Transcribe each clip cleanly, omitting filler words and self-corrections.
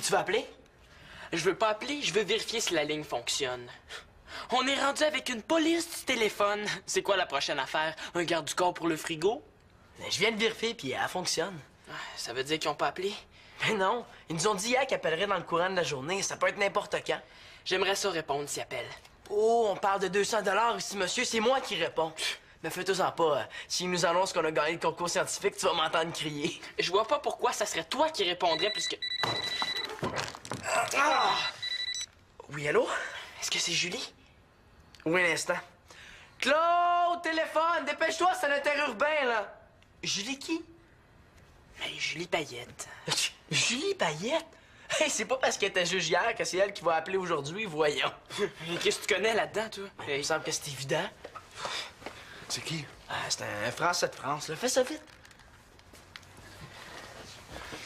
Tu vas appeler? Je veux pas appeler, je veux vérifier si la ligne fonctionne. On est rendu avec une police du téléphone. C'est quoi la prochaine affaire? Un garde du corps pour le frigo? Je viens de vérifier, puis elle fonctionne. Ça veut dire qu'ils ont pas appelé? Mais non, ils nous ont dit hier qu'ils appelleraient dans le courant de la journée. Ça peut être n'importe quand. J'aimerais ça répondre s'ils appellent. Oh, on parle de 200 $ ici, monsieur. C'est moi qui réponds. Mais fais-toi-en pas. S'ils nous annoncent qu'on a gagné le concours scientifique, tu vas m'entendre crier. Je vois pas pourquoi ça serait toi qui répondrais puisque... Oui, allô? Est-ce que c'est Julie? Oui, un instant. Claude, téléphone! Dépêche-toi, c'est un interurbain, là. Julie qui? Mais Julie Payette. Julie Payette? Hey, c'est pas parce qu'elle était juge hier que c'est elle qui va appeler aujourd'hui, voyons. Qu'est-ce que tu connais là-dedans, toi? Il me semble que c'est évident. C'est qui? Ah, c'est un Français de France, là. Fais ça vite.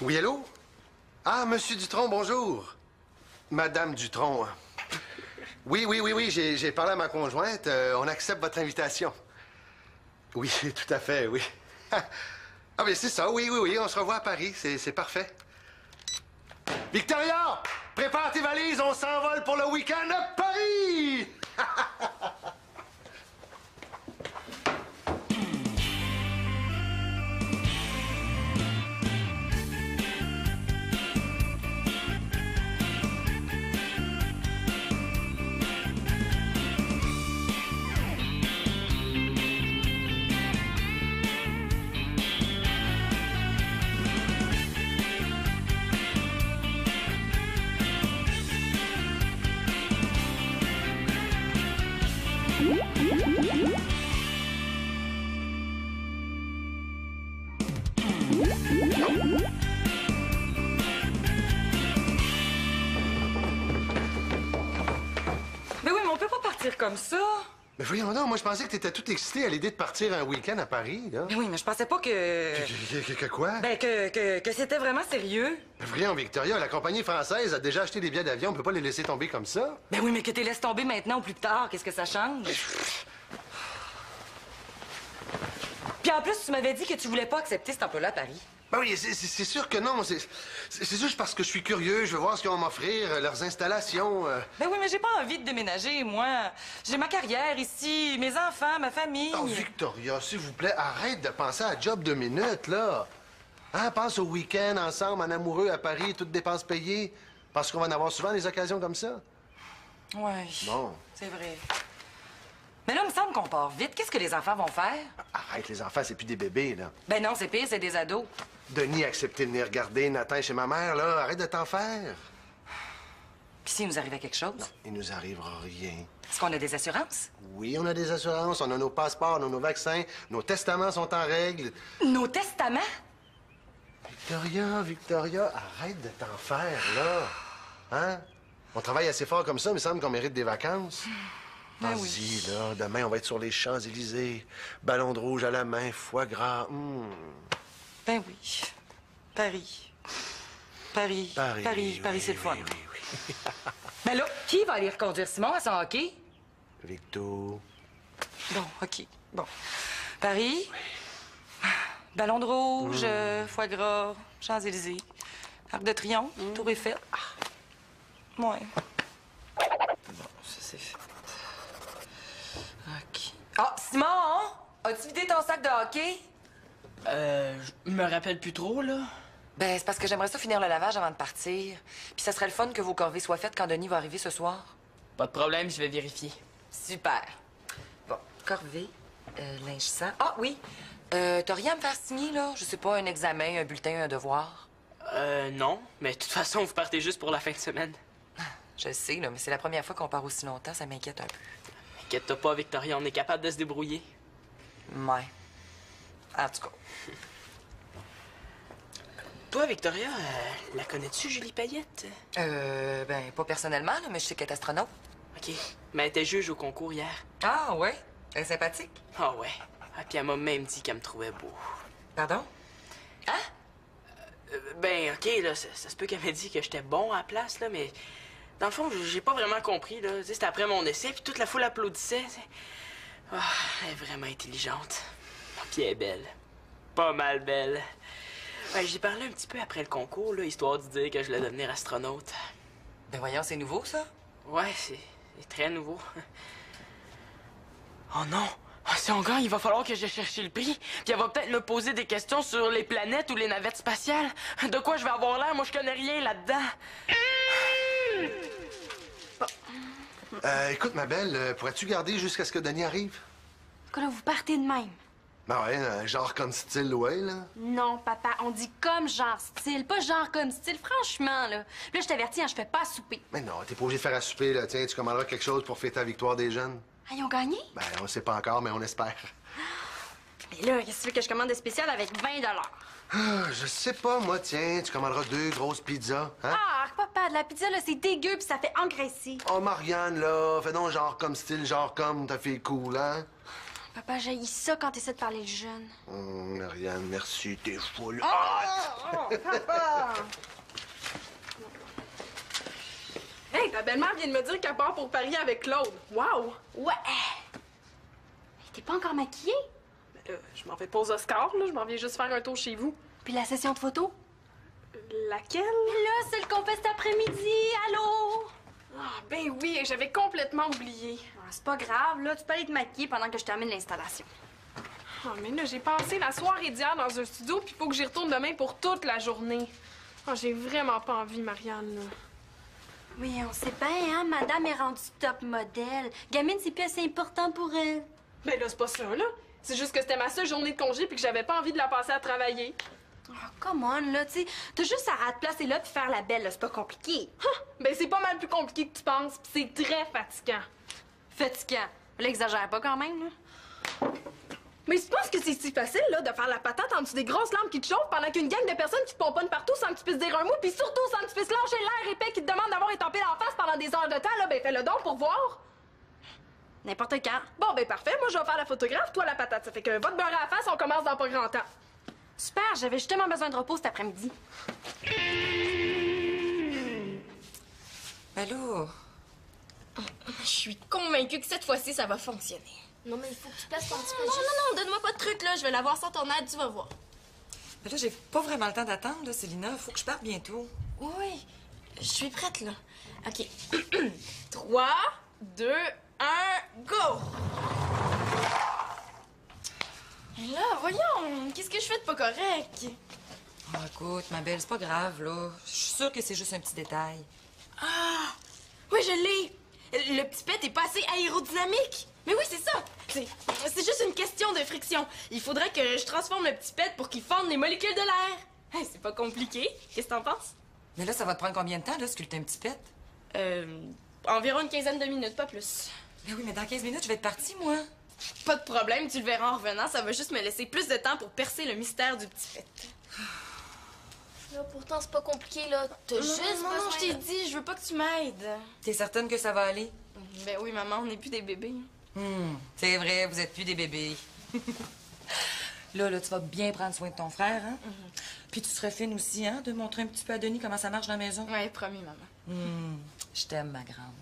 Oui, allô? Ah, Monsieur Dutronc, bonjour. Madame Dutronc. Oui, j'ai parlé à ma conjointe. On accepte votre invitation. Oui, tout à fait, oui. Ah, mais c'est ça, oui, on se revoit à Paris, c'est parfait. Victoria, prépare tes valises, on s'envole pour le week-end à Paris! Comme ça? Mais voyons donc, moi je pensais que t'étais tout excité à l'idée de partir un week-end à Paris, là. Mais oui, mais je pensais pas que... Que quoi? Ben, que c'était vraiment sérieux. Mais voyons, Victoria, la compagnie française a déjà acheté des billets d'avion, on peut pas les laisser tomber comme ça. Ben oui, mais que t'es laisses tomber maintenant ou plus tard, qu'est-ce que ça change? Puis en plus, tu m'avais dit que tu voulais pas accepter cet emploi-là à Paris. Ben oui, c'est sûr que non. C'est juste parce que je suis curieux. Je veux voir ce qu'ils vont m'offrir, leurs installations. Ben oui, mais j'ai pas envie de déménager, moi. J'ai ma carrière ici, mes enfants, ma famille. Oh, Victoria, s'il vous plaît, arrête de penser à job 2 minutes, là. Hein, pense au week-end ensemble, en amoureux à Paris, toutes dépenses payées. Parce qu'on va en avoir souvent des occasions comme ça. Ouais. Bon. C'est vrai. Mais là, il me semble qu'on part vite. Qu'est-ce que les enfants vont faire? Arrête, les enfants, c'est plus des bébés, là. Ben non, c'est pire, c'est des ados. Denis a accepté de venir regarder Nathan chez ma mère, là. Arrête de t'en faire. Puis s'il nous arrivait quelque chose? Non, il nous arrivera rien. Est-ce qu'on a des assurances? Oui, on a des assurances, on a nos passeports, on a nos vaccins, nos testaments sont en règle. Nos testaments? Victoria, arrête de t'en faire, là. Hein? On travaille assez fort comme ça, mais il me semble qu'on mérite des vacances. Ben Vas-y, oui. là. Demain, on va être sur les Champs-Élysées. Ballon de rouge à la main, foie gras. Ben oui. Paris, c'est le fun. Oui. Ben là, qui va aller reconduire Simon à son hockey? Victo. Bon, OK. Bon. Paris, Ballon de rouge, foie gras, Champs-Élysées, Arc de Triomphe, Tour Eiffel. Ouais. Bon, ça c'est fait. OK. Ah, Simon! As-tu vidé ton sac de hockey? Je me rappelle plus trop, là. Ben, c'est parce que j'aimerais ça finir le lavage avant de partir. Puis ça serait le fun que vos corvées soient faites quand Denis va arriver ce soir. Pas de problème, je vais vérifier. Super. Bon, corvée, linge sale. Ah oui! T'as rien à me faire signer, là? Je sais pas, un examen, un bulletin, un devoir? Non. Mais de toute façon, vous partez juste pour la fin de semaine. Je sais, là, mais c'est la première fois qu'on part aussi longtemps, ça m'inquiète un peu. Inquiète-toi pas, Victoria, on est capable de se débrouiller. Ouais. En tout cas. Toi, Victoria, la connais-tu, Julie Payette? Ben, pas personnellement, là, mais je sais qu'elle est astronaute. OK. Mais elle était juge au concours hier. Ah, ouais? Elle est sympathique? Ah ouais. Ah, puis elle m'a même dit qu'elle me trouvait beau. Pardon? Ben, OK, là, ça se peut qu'elle m'ait dit que j'étais bon à la place, là, mais... Dans le fond, j'ai pas vraiment compris, là. Tu sais, c'était après mon essai, puis toute la foule applaudissait. Ah, elle est vraiment intelligente. Puis elle est belle. Pas mal belle. Ouais, j'ai parlé un petit peu après le concours, là, histoire de dire que je voulais devenir astronaute. Ben voyons, c'est nouveau, ça? Ouais, c'est très nouveau. Oh non! Ah, si on gagne, il va falloir que j'aille chercher le prix. Puis elle va peut-être me poser des questions sur les planètes ou les navettes spatiales. De quoi je vais avoir l'air? Moi, je connais rien là-dedans. Écoute, ma belle, pourrais-tu garder jusqu'à ce que Denis arrive? Là, vous partez de même. Ben ouais, genre comme style, ouais, là. Non, papa, on dit comme genre style, pas genre comme style, franchement, là. Là, je t'avertis, hein, je fais pas à souper. Mais non, t'es pas obligé de faire à souper, là. Tiens, tu commanderas quelque chose pour fêter la victoire des jeunes. Ah, ils ont gagné? Ben, on sait pas encore, mais on espère. Mais là, qu'est-ce que tu veux que je commande de spécial avec 20 $? Ah, je sais pas, moi, tiens, tu commanderas 2 grosses pizzas, hein? Ah, papa, de la pizza, là, c'est dégueu puis ça fait engraisser. Oh, Marianne, là, fais donc genre comme style, genre comme ta fille cool, hein? Papa, j'haïs ça quand t'essaies de parler le jeune. Marianne, merci, t'es full. Papa! Hey, ta belle-mère vient de me dire qu'elle part pour Paris avec Claude. Wow! Ouais! T'es pas encore maquillée? Je m'en vais pas aux Oscars, là. Je m'en viens juste faire un tour chez vous. Puis la session de photos? Laquelle? Là, celle qu'on fait cet après-midi, allô? Ah, ben oui, j'avais complètement oublié. Ah, c'est pas grave, là, tu peux aller te maquiller pendant que je termine l'installation. Ah, mais là, j'ai passé la soirée d'hier dans un studio, puis il faut que j'y retourne demain pour toute la journée. Ah, j'ai vraiment pas envie, Marianne, là. Oui, on sait bien, hein, madame est rendue top modèle. Gamine, c'est plus assez important pour elle. Ben là, c'est pas ça, là. C'est juste que c'était ma seule journée de congé, puis que j'avais pas envie de la passer à travailler. Oh, come on, là, tu sais, t'as juste à te placer là puis faire la belle, là, c'est pas compliqué. Ah, ben c'est pas mal plus compliqué que tu penses, puis c'est très fatigant. Fatigant. L'exagère pas quand même, là. Mais tu penses que c'est si facile, là, de faire la patate en dessous des grosses lampes qui te chauffent pendant qu'une gang de personnes qui te pomponnent partout sans que tu puisses dire un mot, puis surtout sans que tu puisses lâcher l'air épais qui te demande d'avoir étampé l'en face pendant des heures de temps, là, ben fais-le donc pour voir. N'importe quand. Bon, ben parfait, moi je vais faire la photographe, toi la patate. Ça fait que va te beurrer à la face, on commence dans pas grand temps. Super, j'avais justement besoin de repos cet après-midi. Allô? Je suis convaincue que cette fois-ci, ça va fonctionner. Non, mais il faut que tu places ton petit peu. Non, donne-moi pas de truc, là. Je vais l'avoir sans ton aide, tu vas voir. Mais là, j'ai pas vraiment le temps d'attendre, là, Célina. Faut que je parte bientôt. Oui, je suis prête, là. OK. 3, 2, 1, go! Et là, voyons, qu'est-ce que je fais de pas correct? Ah, écoute, ma belle, c'est pas grave, là. Je suis sûre que c'est juste un petit détail. Ah! Oui, je l'ai! Le petit pet est pas assez aérodynamique! Mais oui, c'est ça! C'est juste une question de friction. Il faudrait que je transforme le petit pet pour qu'il fonde les molécules de l'air. Hey, c'est pas compliqué. Qu'est-ce que t'en penses? Mais là, ça va te prendre combien de temps, là, sculpter un petit pet? Environ une quinzaine de minutes, pas plus. Ben oui, mais dans 15 minutes, je vais être partie, moi. Pas de problème, tu le verras en revenant. Ça va juste me laisser plus de temps pour percer le mystère du petit pet. Là, pourtant, c'est pas compliqué, là. T'as juste Non, besoin je t'ai dit, je veux pas que tu m'aides. T'es certaine que ça va aller? Ben oui, maman, on n'est plus des bébés. C'est vrai, vous êtes plus des bébés. Là, tu vas bien prendre soin de ton frère, hein? Puis tu serais fine aussi, hein, de montrer un petit peu à Denis comment ça marche dans la maison. Ouais, promis, maman. Je t'aime, ma grande.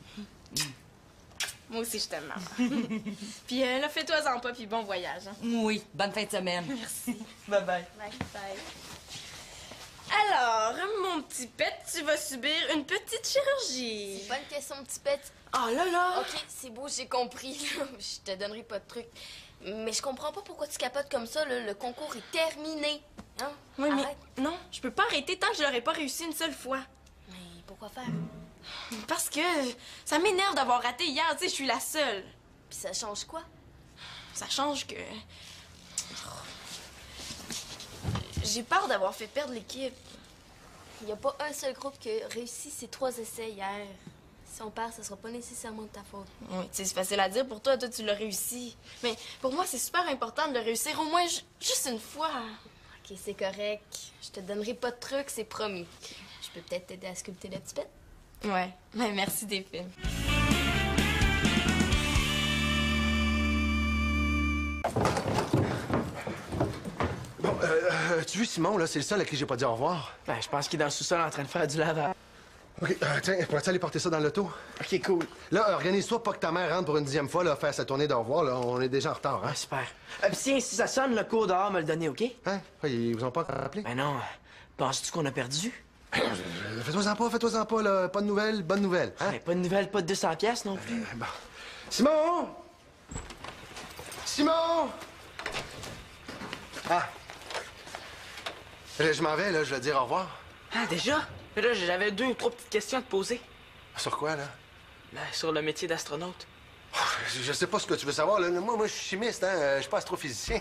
Moi aussi, je t'aime, maman. Puis là, fais-toi-en pas, puis bon voyage. Hein. Oui, bonne fin de semaine. Merci. Bye-bye. Bye. Alors, mon petit pet, tu vas subir une petite chirurgie. C'est pas une question de petit pet. Oh là là! OK, c'est beau, j'ai compris. Je te donnerai pas de trucs. Mais je comprends pas pourquoi tu capotes comme ça, là. Le concours est terminé. Hein? Oui, Arrête. mais non, je peux pas arrêter tant que je l'aurais pas réussi une seule fois. Mais pourquoi faire? Parce que ça m'énerve d'avoir raté hier, tu sais, je suis la seule. Puis ça change quoi? Ça change que... J'ai peur d'avoir fait perdre l'équipe. Il y a pas un seul groupe qui a réussi ses 3 essais hier. Si on perd, ça sera pas nécessairement de ta faute. Oui, tu sais, c'est facile à dire pour toi, tu l'as réussi. Mais pour moi, c'est super important de le réussir au moins juste une fois. OK, c'est correct. Je te donnerai pas de trucs, c'est promis. Je peux peut-être t'aider à sculpter le petit pet. Ouais, mais merci des films. Bon, tu vu Simon, là, c'est le seul à qui j'ai pas dit au revoir. Ben, je pense qu'il est dans le sous-sol en train de faire du lavage. OK, tiens, pourrais-tu aller porter ça dans l'auto? OK, cool. Là, organise-toi pas que ta mère rentre pour une 10e fois, là, faire sa tournée d'au revoir, là. On est déjà en retard, hein? Ah, super. Puis tiens, si ça sonne, le cours dehors me le donner, OK? Hein? Ils vous ont pas rappelé? Ben non. Penses-tu qu'on a perdu? Fais-toi-en pas, là. Pas de nouvelles, bonne nouvelle, hein? Ben, pas de nouvelles, pas de 200 pièces non plus. Bon. Simon! Simon! Ah! Là, je m'en vais, là, je vais te dire au revoir. Ah, déjà? Mais là, j'avais 2 ou 3 petites questions à te poser. Sur quoi, là? Ben, sur le métier d'astronaute. Je sais pas ce que tu veux savoir, là. Moi, je suis chimiste, hein. Je suis pas astrophysicien.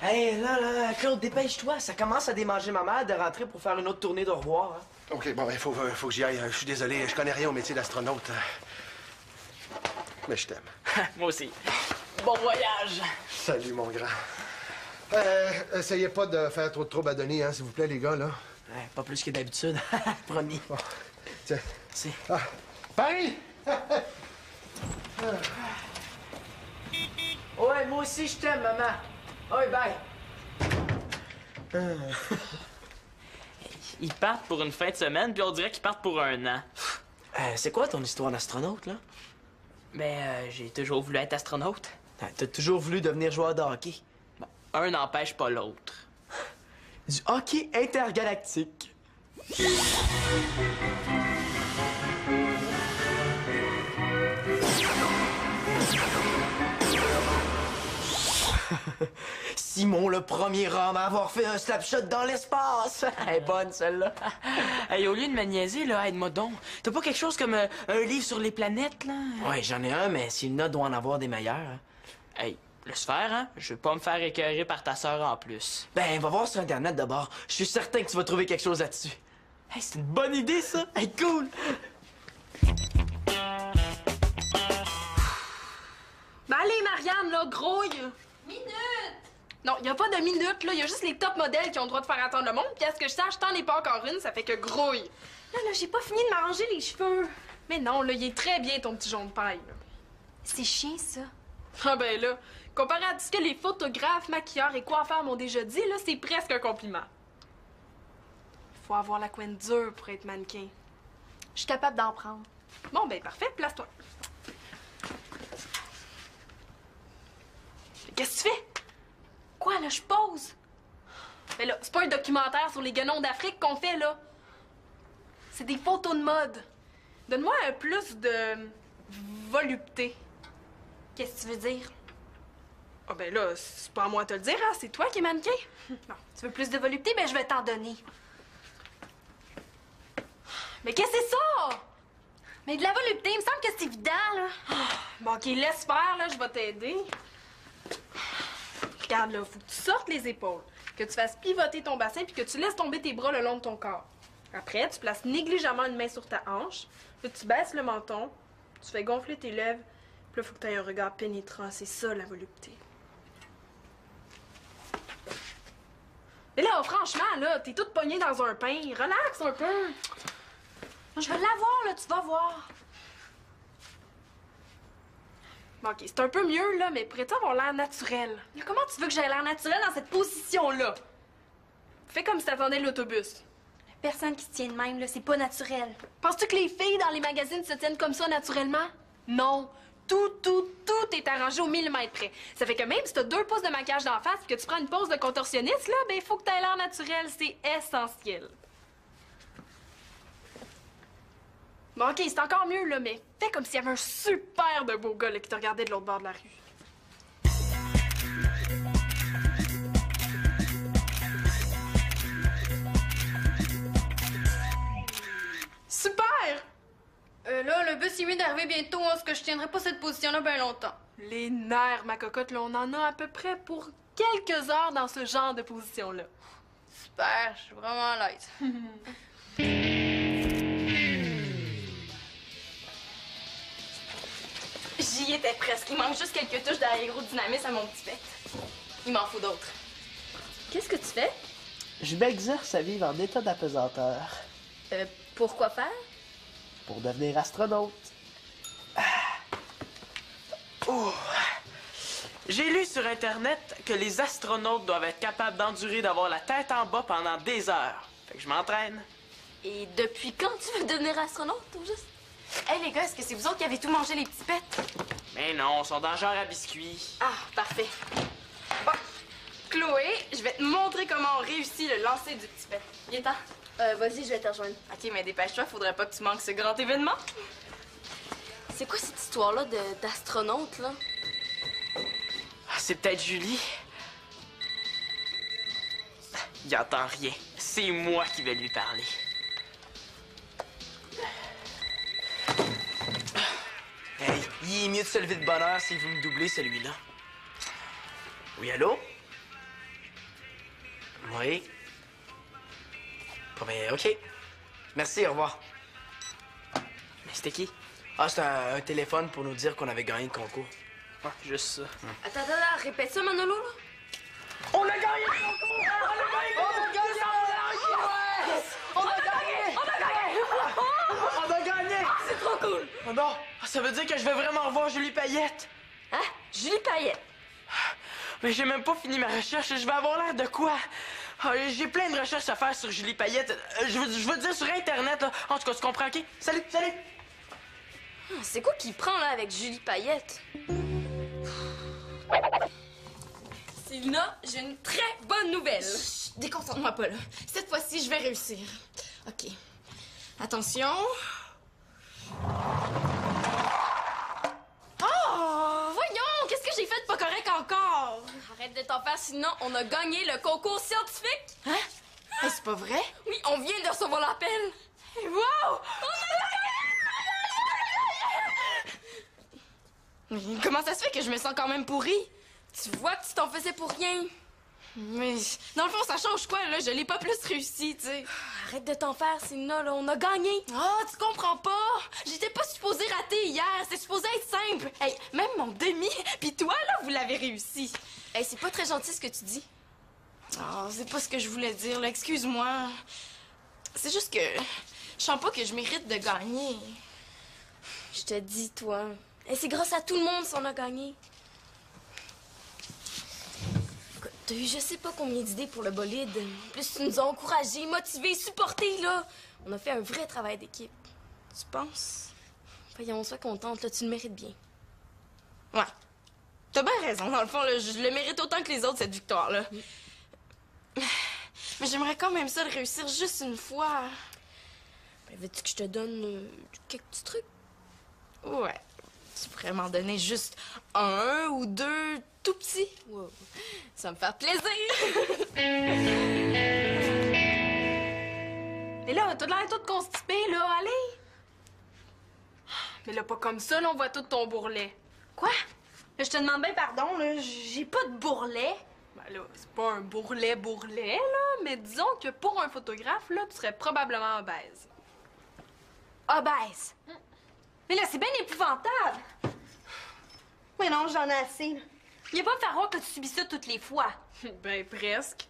Hey, là, Claude, dépêche-toi. Ça commence à démanger ma mère de rentrer pour faire une autre tournée d'au revoir. Hein. OK, bon, il faut que j'y aille. Je suis désolé, je connais rien au métier d'astronaute. Mais je t'aime. Moi aussi. Bon voyage! Salut, mon grand. Essayez pas de faire trop de troubles à Denis, hein, s'il vous plaît, les gars, là. Ouais, pas plus que d'habitude. Promis. Bon, tiens. Merci. Ah, Paris! Ouais, moi aussi, je t'aime, maman. Ouais, bye. Ils partent pour une fin de semaine, puis on dirait qu'ils partent pour 1 an. C'est quoi ton histoire d'astronaute, là? Ben, j'ai toujours voulu être astronaute. T'as toujours voulu devenir joueur de hockey. Bon, un n'empêche pas l'autre. Du hockey intergalactique. Simon, le premier homme à avoir fait un slapshot dans l'espace. Elle est bonne, celle-là. Hey, au lieu de me niaiser, là, aide-moi donc. T'as pas quelque chose comme un livre sur les planètes, là? Ouais, j'en ai un, mais Sylvina doit en avoir des meilleurs. Hein. Hey, laisse faire, hein? Je veux pas me faire écœurer par ta sœur en plus. Ben, va voir sur Internet d'abord. Je suis certain que tu vas trouver quelque chose là-dessus. Hey, c'est une bonne idée, ça. Hey, cool. Ben allez, Marianne, là, grouille! Minute! Non, y a pas de minute, là. Y a juste les top modèles qui ont le droit de faire attendre le monde. Puis à ce que je sache, t'en es pas encore une, ça fait que grouille. Là, j'ai pas fini de m'arranger les cheveux. Mais non, là, il est très bien, ton petit jaune de paille, là. C'est chiant, ça. Ah ben là, comparé à tout ce que les photographes, maquilleurs et coiffeurs m'ont déjà dit, là, c'est presque un compliment. Faut avoir la couenne dure pour être mannequin. Je suis capable d'en prendre. Bon, ben parfait, place-toi. Qu'est-ce que tu fais? Quoi, là, je pose? Mais là, c'est pas un documentaire sur les guenons d'Afrique qu'on fait, là. C'est des photos de mode. Donne-moi un plus de volupté. Qu'est-ce que tu veux dire? Ah ben là, c'est pas à moi de te le dire, hein? C'est toi qui es mannequin. Non. Tu veux plus de volupté? Ben, je vais t'en donner. Mais qu'est-ce que c'est ça? Mais de la volupté, il me semble que c'est évident, là. Bon, OK, laisse faire, là, je vais t'aider. Regarde, là, faut que tu sortes les épaules, que tu fasses pivoter ton bassin puis que tu laisses tomber tes bras le long de ton corps. Après, tu places négligemment une main sur ta hanche, puis tu baisses le menton, tu fais gonfler tes lèvres, puis là, faut que tu aies un regard pénétrant. C'est ça, la volupté. Mais là, franchement, là, t'es toute pognée dans un pain. Relax un peu. Je vais l'avoir, là, tu vas voir. Bon, OK, c'est un peu mieux, là, mais pourrais-tu avoir l'air naturel? Mais comment tu veux que j'aie l'air naturel dans cette position-là? Fais comme si t'attendais l'autobus. Personne qui se tient de même, là, c'est pas naturel. Penses-tu que les filles dans les magazines se tiennent comme ça naturellement? Non. Tout est arrangé au millimètre près. Ça fait que même si t'as 2 pouces de maquillage d'en face et que tu prends une pose de contorsionniste, là, ben, il faut que t'aies l'air naturel. C'est essentiel. Bon, OK, c'est encore mieux, là, mais fais comme s'il y avait un super de beau gars, là, qui te regardait de l'autre bord de la rue. Super! Là, le bus, il vient d'arriver bientôt, hein, parce que je tiendrai pas cette position-là bien longtemps. Les nerfs, ma cocotte, là, on en a à peu près pour quelques heures dans ce genre de position-là. Super, je suis vraiment à l'aise. J'y étais presque. Il manque juste quelques touches d'aérodynamisme à mon petit pet. Il m'en faut d'autres. Qu'est-ce que tu fais? Je m'exerce à vivre en état d'apesanteur Pourquoi faire? pour devenir astronaute. Oh. J'ai lu sur Internet que les astronautes doivent être capables d'endurer d'avoir la tête en bas pendant des heures. Fait que je m'entraîne. Et depuis quand tu veux devenir astronaute, au juste? Hey les gars, est-ce que c'est vous autres qui avez tout mangé les petits pets? Mais non, ils sont dans le genre à biscuits. Ah, parfait. Bon, Chloé, je vais te montrer comment on réussit le lancer du petit pet. Il est temps? Vas-y, je vais te rejoindre. Ok, mais dépêche-toi, faudrait pas que tu manques ce grand événement. C'est quoi cette histoire-là d'astronaute, là? Ah, c'est peut-être Julie. Il entend rien. C'est moi qui vais lui parler. Hey, il est mieux de se lever de bonne heure si vous me doublez celui-là. Oui, allô? Oui. Bon, ben, OK. Merci, au revoir. Mais c'était qui? Ah, c'est un téléphone pour nous dire qu'on avait gagné le concours. Ah, juste ça. Attends, répète ça, Manolo, là. On a gagné le concours! On a gagné! On a gagné! On a gagné! On a gagné! C'est trop cool! Oh non! Ça veut dire que je vais vraiment revoir Julie Payette! Hein? Julie Payette. Mais j'ai même pas fini ma recherche. Je vais avoir l'air de quoi? Ah, j'ai plein de recherches à faire sur Julie Payette. Je veux dire sur Internet, là. En tout cas, tu comprends, OK? Salut, salut! C'est quoi qu'il prend, là, avec Julie Payette? Sylvina, j'ai une très bonne nouvelle. Chut, déconcentre-moi pas, là. Cette fois-ci, je vais réussir. OK. Attention. Oh! Voyons! Qu'est-ce que j'ai fait de pas correct encore? Arrête de t'en faire, sinon on a gagné le concours scientifique! Hein? Hey, c'est pas vrai? Oui, on vient de recevoir l'appel! Hey, wow! Mais comment ça se fait que je me sens quand même pourrie? Tu vois que tu t'en faisais pour rien! Mais dans le fond, ça change quoi, là? Je l'ai pas plus réussi, tu sais. Arrête de t'en faire, Sylvina, là, on a gagné! Ah, tu comprends pas? J'étais pas supposée rater hier, c'était supposé être simple. Hey, même mon demi, puis toi, là, vous l'avez réussi. Hey, c'est pas très gentil ce que tu dis. Oh, c'est pas ce que je voulais dire, là, excuse-moi. C'est juste que je sens pas que je mérite de gagner. Je te dis, toi. Hey, c'est grâce à tout le monde si on a gagné. Écoute, t'as eu je sais pas combien d'idées pour le bolide. En plus, tu nous as encouragés, motivés, supportés, là. On a fait un vrai travail d'équipe. Tu penses? Voyons, sois contente, là, tu le mérites bien. Ouais. T'as bien raison, dans le fond, là, je le mérite autant que les autres, cette victoire-là. Mais j'aimerais quand même ça de réussir juste une fois. Ben, veux-tu que je te donne quelques petits trucs? Ouais. Tu pourrais m'en donner juste un ou deux tout petits? Wow. Ça va me faire plaisir! Mais là, t'as de l'air toute constipée, là, allez! Mais là, pas comme ça, là, on voit tout ton bourrelet. Quoi? Je te demande bien pardon, là. J'ai pas de bourrelet. Ben là, c'est pas un bourrelet, là, mais disons que pour un photographe, là, tu serais probablement obèse. Obèse. Mais là, c'est bien épouvantable. Mais non, j'en ai assez. Il va pas me falloir que tu subis ça toutes les fois. Ben, presque.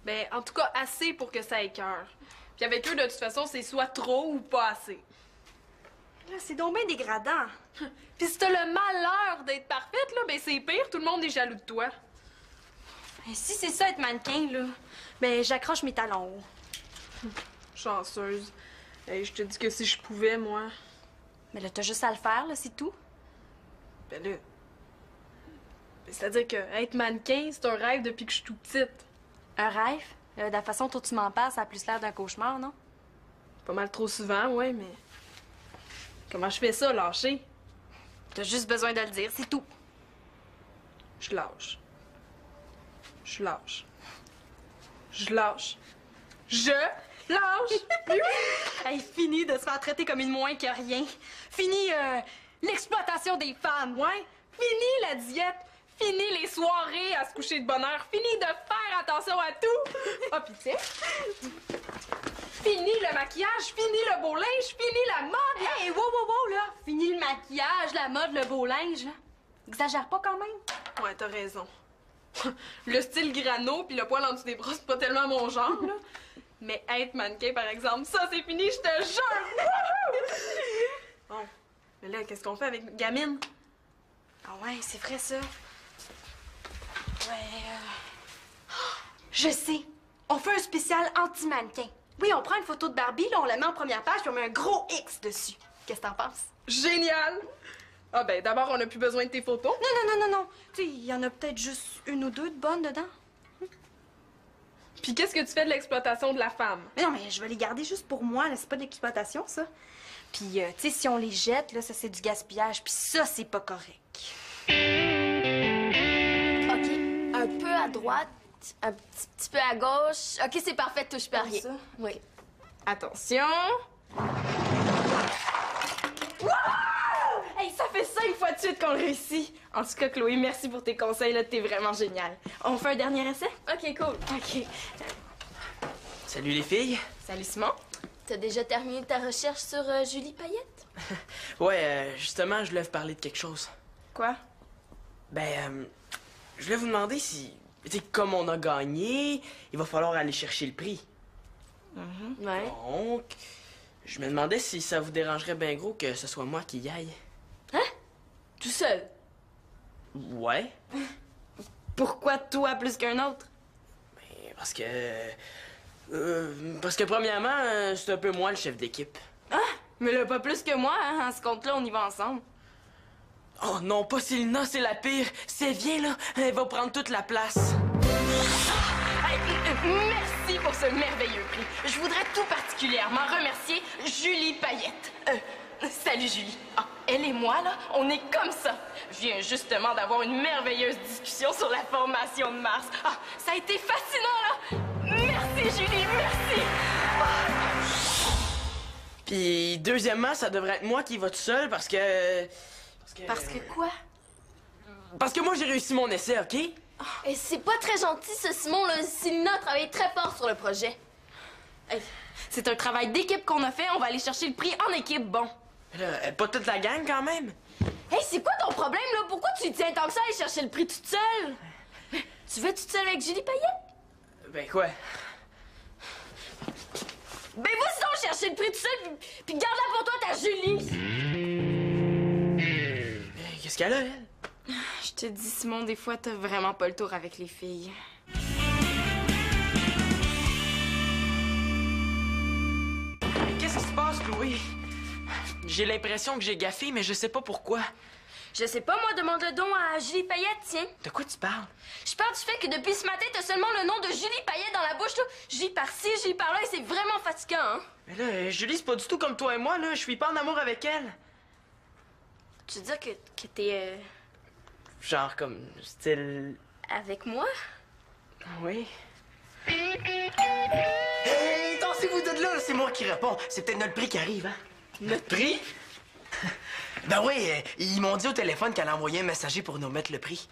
Ben, en tout cas, assez pour que ça écœure. Puis avec eux, de toute façon, c'est soit trop ou pas assez. Là, c'est donc bien dégradant. Puis si t'as le malheur d'être parfaite, là, ben c'est pire, tout le monde est jaloux de toi. Et si c'est ça, être mannequin, là, ben j'accroche mes talons hauts. Chanceuse. Hey, je te dis que si je pouvais, moi... Mais là, t'as juste à le faire, là, c'est tout. Ben là... Ben, c'est-à-dire que être mannequin, c'est un rêve depuis que je suis toute petite. Un rêve? De la façon dont tu m'en parles, ça a plus l'air d'un cauchemar, non? Pas mal trop souvent, ouais, mais... Comment je fais ça, lâcher? T'as juste besoin de le dire, c'est tout. Je lâche. Je lâche. Je lâche. Je lâche! Hey, fini de se faire traiter comme une moins que rien. Fini l'exploitation des femmes. Ouais, fini la diète. Fini les soirées à se coucher de bonne heure. Fini de faire attention à tout. Ah, pis tiens. Fini le maquillage, fini le beau linge, fini la mode. Hey, wow, là. Fini le maquillage, la mode, le beau linge, là. Exagère pas quand même. Ouais, t'as raison. Le style grano puis le poil en dessous des bras, c'est pas tellement mon genre, là. Mais être mannequin, par exemple, ça, c'est fini, je te jure! Bon, mais là, qu'est-ce qu'on fait avec Gamine? Ah ouais, c'est vrai, ça. Ouais, Je sais. On fait un spécial anti-mannequin. Oui, on prend une photo de Barbie, là, on la met en première page, puis on met un gros X dessus. Qu'est-ce que t'en penses? Génial! Ah ben, d'abord, on n'a plus besoin de tes photos. Non. Tu sais, il y en a peut-être juste une ou deux de bonnes dedans. Puis qu'est-ce que tu fais de l'exploitation de la femme? Mais non, mais je vais les garder juste pour moi, là. C'est pas de l'exploitation, ça. Puis, tu sais, si on les jette, là, ça, c'est du gaspillage. Puis ça, c'est pas correct. OK. Un peu à droite, un petit peu à gauche. OK, c'est parfait, touche pas à rien. Ça? Oui. Attention. Hey, ça fait 5 fois de suite qu'on le réussit. En tout cas, Chloé, merci pour tes conseils, là. T'es vraiment géniale. On fait un dernier essai? OK, cool. OK. Salut les filles. Salut, Simon. T'as déjà terminé ta recherche sur Julie Payette? Ouais, justement, je voulais vous parler de quelque chose. Quoi? Ben, je voulais vous demander si, tu sais, comme on a gagné, il va falloir aller chercher le prix. Ouais. Donc, je me demandais si ça vous dérangerait bien gros que ce soit moi qui y aille. Tout seul? Ouais. Pourquoi toi plus qu'un autre? Ben, parce que premièrement, c'est un peu moi le chef d'équipe. Mais là, pas plus que moi, hein. À ce compte-là, on y va ensemble. Oh non, pas Célina, c'est la pire. C'est viens là, elle va prendre toute la place. Merci pour ce merveilleux prix. Je voudrais tout particulièrement remercier Julie Payette. Salut Julie. Ah, elle et moi, là, on est comme ça. Je viens justement d'avoir une merveilleuse discussion sur la formation de Mars. Ah, ça a été fascinant, là. Merci Julie, merci. Puis deuxièmement, ça devrait être moi qui va tout seul parce que... Parce que quoi? Parce que moi j'ai réussi mon essai, OK? Et c'est pas très gentil, ce Simon, là. Célina a travaillé très fort sur le projet. Hey, c'est un travail d'équipe qu'on a fait. On va aller chercher le prix en équipe, bon. Là, pas toute la gang quand même. Hey, c'est quoi ton problème, là? Pourquoi tu tiens tant que ça à aller chercher le prix toute seule? Tu veux toute seule avec Julie Payette? Ben quoi? Ben va sinon chercher le prix tout seul, puis garde-la pour toi, ta Julie! Qu'est-ce qu'elle a, elle? Je te dis, Simon, des fois, t'as vraiment pas le tour avec les filles. Qu'est-ce qui se passe, Chloé? J'ai l'impression que j'ai gaffé, mais je sais pas pourquoi. Je sais pas, moi, demande le don à Julie Payette, tiens. De quoi tu parles? Je parle du fait que depuis ce matin, t'as seulement le nom de Julie Payette dans la bouche, là. Julie par-ci, Julie par-là, et c'est vraiment fatigant, hein? Mais là, Julie, c'est pas du tout comme toi et moi, là. Je suis pas en amour avec elle. Tu veux dire que t'es, Genre comme style... avec moi? Oui. Hey, tassez-vous de là, c'est moi qui réponds. C'est peut-être notre prix qui arrive, hein? Notre prix? Ben oui, ils m'ont dit au téléphone qu'elle a envoyé un messager pour nous mettre le prix.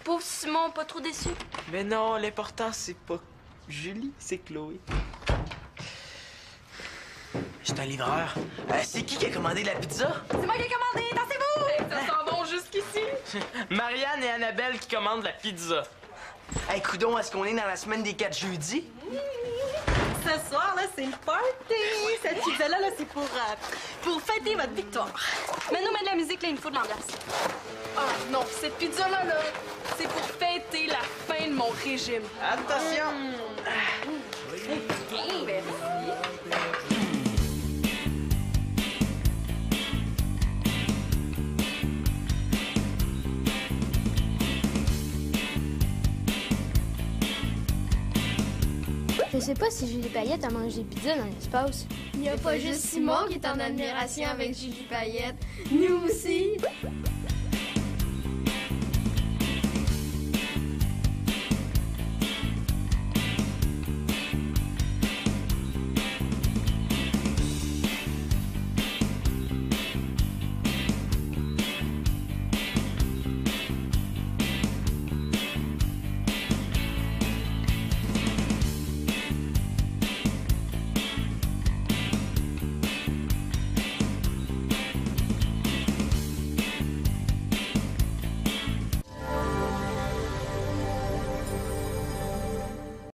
Pauvre Simon, pas trop déçu. Mais non, l'important, c'est pas Julie, c'est Chloé. Je suis un livreur. C'est qui a commandé la pizza? C'est moi qui ai commandé, dansez-vous! Ça sent bon jusqu'ici. Marianne et Annabelle qui commandent la pizza. Hey, coudon, est-ce qu'on est dans la semaine des 4 jeudis? Ce soir, là, c'est le party! Cette pizza-là, là, c'est pour fêter votre victoire. Mets-nous mettre de la musique, là, il me faut de l'ambiance. Ah non, cette pizza-là, là, c'est pour fêter la fin de mon régime. Attention! Je sais pas si Julie Payette a mangé pizza dans l'espace. Il n'y a pas juste Simon qui est en admiration avec Julie Payette. Nous aussi.